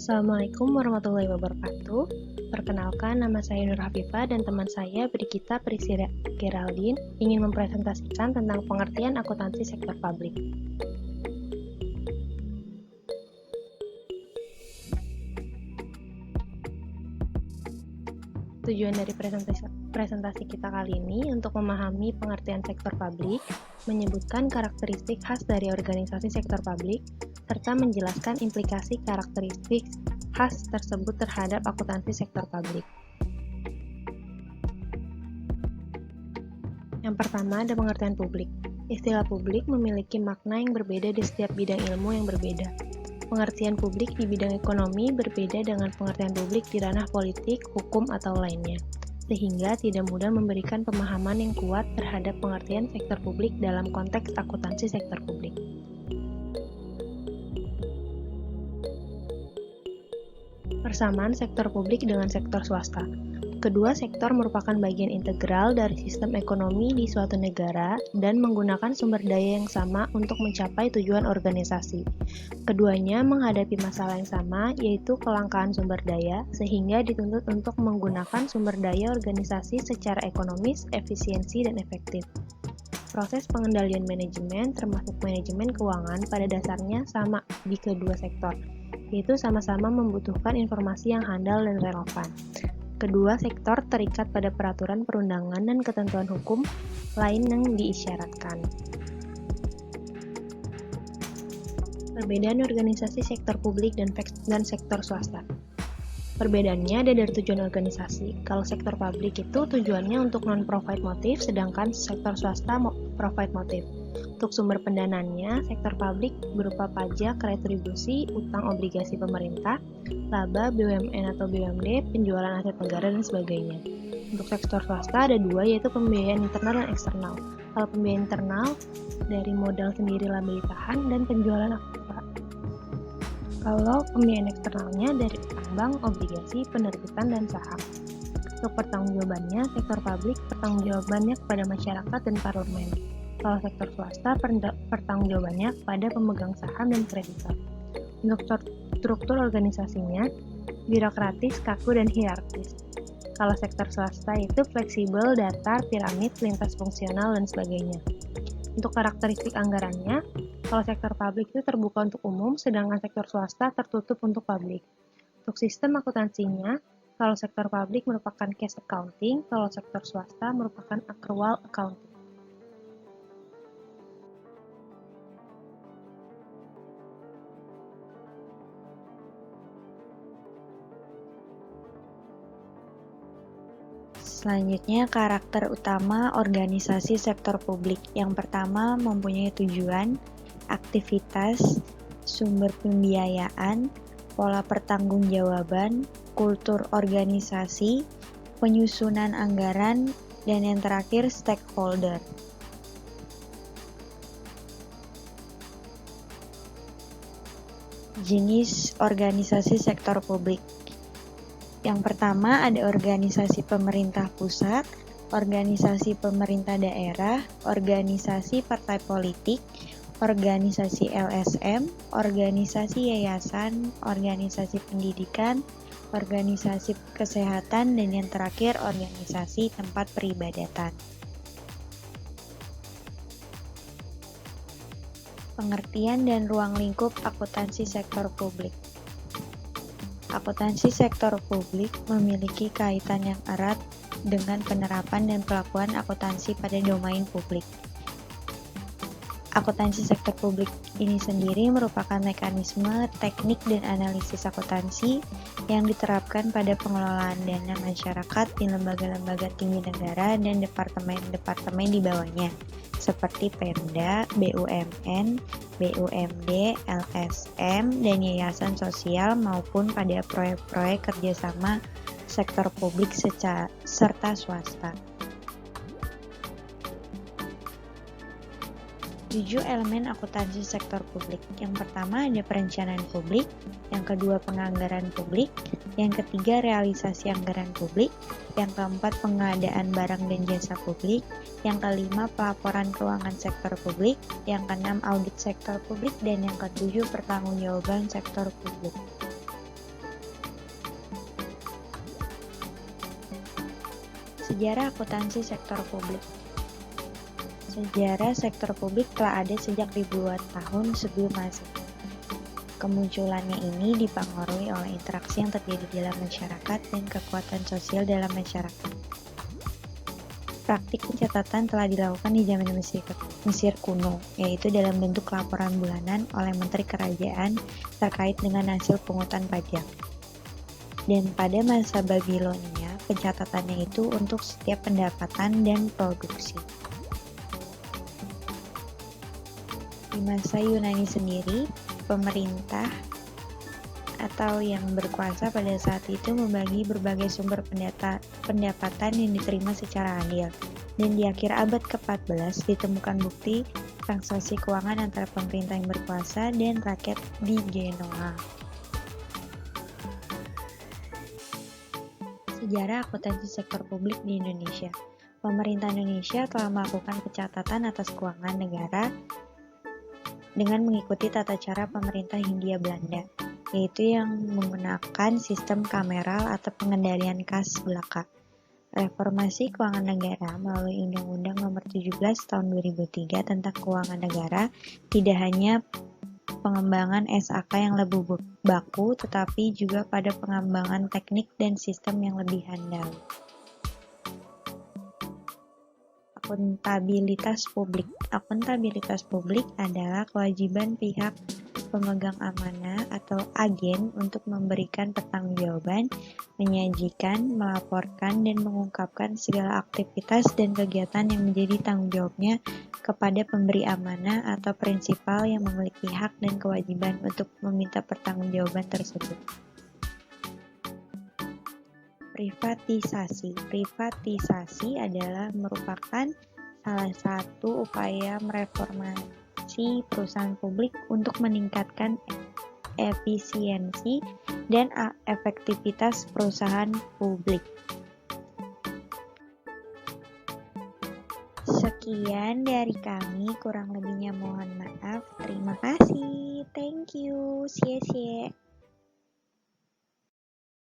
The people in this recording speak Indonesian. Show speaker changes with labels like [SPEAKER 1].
[SPEAKER 1] Assalamualaikum warahmatullahi wabarakatuh. Perkenalkan, nama saya Nur Hafifah dan teman saya Brigita Priscilla Geraldine ingin mempresentasikan tentang pengertian akuntansi sektor publik. Tujuan dari presentasi kita kali ini untuk memahami pengertian sektor publik, menyebutkan karakteristik khas dari organisasi sektor publik, serta menjelaskan implikasi karakteristik khas tersebut terhadap akuntansi sektor publik. Yang pertama ada pengertian publik. Istilah publik memiliki makna yang berbeda di setiap bidang ilmu yang berbeda. Pengertian publik di bidang ekonomi berbeda dengan pengertian publik di ranah politik, hukum, atau lainnya, sehingga tidak mudah memberikan pemahaman yang kuat terhadap pengertian sektor publik dalam konteks akuntansi sektor publik. Persamaan sektor publik dengan sektor swasta. Kedua sektor merupakan bagian integral dari sistem ekonomi di suatu negara dan menggunakan sumber daya yang sama untuk mencapai tujuan organisasi. Keduanya menghadapi masalah yang sama, yaitu kelangkaan sumber daya, sehingga dituntut untuk menggunakan sumber daya organisasi secara ekonomis, efisiensi, dan efektif. Proses pengendalian manajemen, termasuk manajemen keuangan, pada dasarnya sama di kedua sektor, yaitu sama-sama membutuhkan informasi yang handal dan relevan. Kedua sektor terikat pada peraturan perundangan dan ketentuan hukum lain yang diisyaratkan. Perbedaan organisasi sektor publik dan sektor swasta. Perbedaannya ada dari tujuan organisasi. Kalau sektor publik itu tujuannya untuk non-profit motif, sedangkan sektor swasta profit motif. Untuk sumber pendanaannya, sektor publik berupa pajak, retribusi, utang obligasi pemerintah, laba, BUMN atau BUMD, penjualan aset negara, dan sebagainya. Untuk sektor swasta ada dua, yaitu pembiayaan internal dan eksternal. Kalau pembiayaan internal, dari modal sendiri laba ditahan dan penjualan aktiva. Kalau pembiayaan eksternalnya dari utang bank, obligasi, penerbitan, dan saham. Untuk pertanggungjawabannya, sektor publik pertanggungjawabannya kepada masyarakat dan parlemen. Kalau sektor swasta, pertanggungjawabannya kepada pemegang saham dan kreditor. Untuk struktur organisasinya, birokratis, kaku, dan hierarkis. Kalau sektor swasta itu fleksibel, datar, piramid, lintas fungsional, dan sebagainya. Untuk karakteristik anggarannya, kalau sektor publik itu terbuka untuk umum, sedangkan sektor swasta tertutup untuk publik. Untuk sistem akuntansinya, kalau sektor publik merupakan cash accounting, kalau sektor swasta merupakan accrual accounting.
[SPEAKER 2] Selanjutnya, karakter utama organisasi sektor publik. Yang pertama, mempunyai tujuan, aktivitas, sumber pembiayaan, pola pertanggungjawaban, kultur organisasi, penyusunan anggaran, dan yang terakhir, stakeholder. Jenis organisasi sektor publik. Yang pertama ada organisasi pemerintah pusat, organisasi pemerintah daerah, organisasi partai politik, organisasi LSM, organisasi yayasan, organisasi pendidikan, organisasi kesehatan, dan yang terakhir organisasi tempat peribadatan. Pengertian dan ruang lingkup akuntansi sektor publik. Akuntansi sektor publik memiliki kaitan yang erat dengan penerapan dan pelakuan akuntansi pada domain publik. Akuntansi sektor publik ini sendiri merupakan mekanisme, teknik, dan analisis akuntansi yang diterapkan pada pengelolaan dana masyarakat di lembaga-lembaga tinggi negara dan departemen-departemen di bawahnya, seperti Pemda, BUMN, BUMD, LSM, dan yayasan sosial maupun pada proyek-proyek kerjasama sektor publik serta swasta. 7 elemen akuntansi sektor publik. Yang pertama ada perencanaan publik, yang kedua penganggaran publik, yang ketiga realisasi anggaran publik, yang keempat pengadaan barang dan jasa publik, yang kelima pelaporan keuangan sektor publik, yang keenam audit sektor publik, dan yang ketujuh pertanggungjawaban sektor publik. Sejarah akuntansi sektor publik. Sejarah sektor publik telah ada sejak ribuan tahun sebelum Masehi. Kemunculannya ini dipengaruhi oleh interaksi yang terjadi dalam masyarakat dan kekuatan sosial dalam masyarakat. Praktik pencatatan telah dilakukan di zaman Mesir kuno, yaitu dalam bentuk laporan bulanan oleh menteri kerajaan terkait dengan hasil pungutan pajak. Dan pada masa Babilonia, pencatatannya itu untuk setiap pendapatan dan produksi. Di masa Yunani sendiri, pemerintah atau yang berkuasa pada saat itu membagi berbagai sumber pendapatan yang diterima secara adil. Dan di akhir abad ke-14 ditemukan bukti transaksi keuangan antara pemerintah yang berkuasa dan rakyat di Genoa. Sejarah akuntansi sektor publik di Indonesia. Pemerintah Indonesia telah melakukan pencatatan atas keuangan negara dengan mengikuti tata cara pemerintah Hindia Belanda, yaitu yang menggunakan sistem kameral atau pengendalian kas belaka. Reformasi Keuangan Negara melalui Undang-Undang Nomor 17 Tahun 2003 tentang Keuangan Negara tidak hanya pengembangan SAK yang lebih baku, tetapi juga pada pengembangan teknik dan sistem yang lebih handal. Akuntabilitas publik. Akuntabilitas publik adalah kewajiban pihak pemegang amanah atau agen untuk memberikan pertanggungjawaban, menyajikan, melaporkan, dan mengungkapkan segala aktivitas dan kegiatan yang menjadi tanggung jawabnya kepada pemberi amanah atau prinsipal yang memiliki hak dan kewajiban untuk meminta pertanggungjawaban tersebut. Privatisasi. Privatisasi adalah merupakan salah satu upaya mereformasi perusahaan publik untuk meningkatkan efisiensi dan efektivitas perusahaan publik. Sekian dari kami, kurang lebihnya mohon maaf. Terima kasih. Thank you. 谢谢。